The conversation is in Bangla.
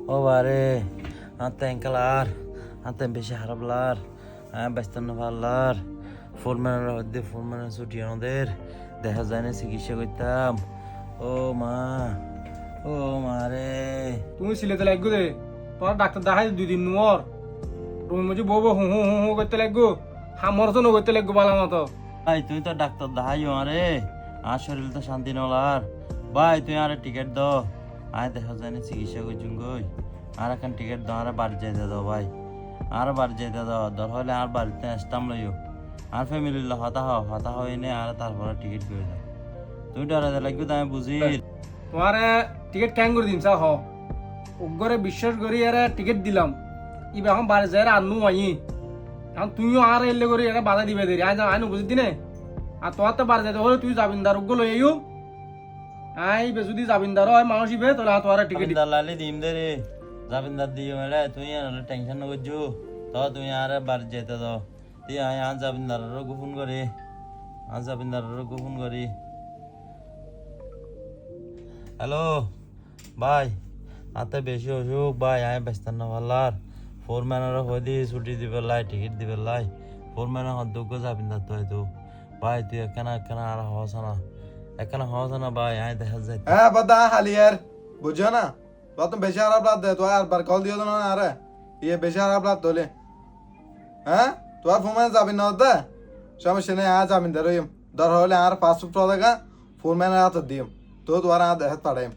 ও বারে আতে এঙ্কেলার আতে বেশি হারাবলার ব্যস্তান্ন পারলার ফোরম্যানের হদ্দে ফোরম্যানের ছুটি আমাদের দেখা যায় না চিকিৎসা করতাম ও মা ও মারে তুমি সিলেতে লাগবো দে তোর ডাক্তার দেখাই 2 দিন নোর রুমের মধ্যে বউ হু হু হু হু করতে লাগবো হামর তো করতে লাগবো বালা মতো ভাই তুই তো ডাক্তার দেখাইও আরে আর শরীর তো শান্তি নলার ভাই তুই আরে টিকিট দাও আয় দেখা যায় না চিকিৎসা করছুন গই আর এখন টিকিট দাও আর বাড়ি যাইতে দাও ভাই আর বাড়ি যাইতে দাও দর হলে আর বাড়িতে আসতাম লইও আর ফ্যামিলির হতা হয় নে আর তারপরে টিকিট করে দাও তুই ডরাতে লাগবে তো আমি বুঝি তোমারে টিকিট ক্যাং করে দিন হ উগ্রে বিশ্বাস করি এরা টিকিট দিলাম ইবে এখন বাড়ি যায় আনু আই এখন তুইও আর এলে করি এরা বাধা দিবে দেরি আই আইনু বুঝি দিনে আর তোমার তো বাড়ি যাইতে হলে তুই জাবিনদার উগ্র লই আইও আই বে যদি জাবিনদার হয় মানুষ ইবে তাহলে তোমার টিকিট দালালি দিম দে রে জাবিনদার দিও মেলে তুই আর টেনশন না করছো তো তুই আর বাড়ি যেতে দাও তুই আয় আজ জাবিনদারেরও গোপন করি আজ জাবিনদারেরও গোপন করি হ্যালো ভাই আতে বেশি অসুখ ভাই আয় ব্যস্তান না পারলার ফোরম্যানেরও হয়ে দিয়ে ছুটি দিবে লাই টিকিট দিবে লাই ফোরম্যানের হদ্যোগ্য জাবিনদার তো হয়তো ভাই তুই একখানা আর হস না একখানা হস না ভাই আয় দেখা যায় হ্যাঁ বাদা হালিয়ার বুঝছো না তো তুমি বেশি খারাপ রাত দে তো আর বার কল দিও না আরে ইয়ে বেশি খারাপ রাত তোলে হ্যাঁ তোমার ফোন যাবি না দে সমস্যা নেই আজ যাবেন দর হলে আর ফাস্ট ফুড দেখা ফোন ম্যানের হাতে দিম তো তোমার আর দেখাত পাঠাইম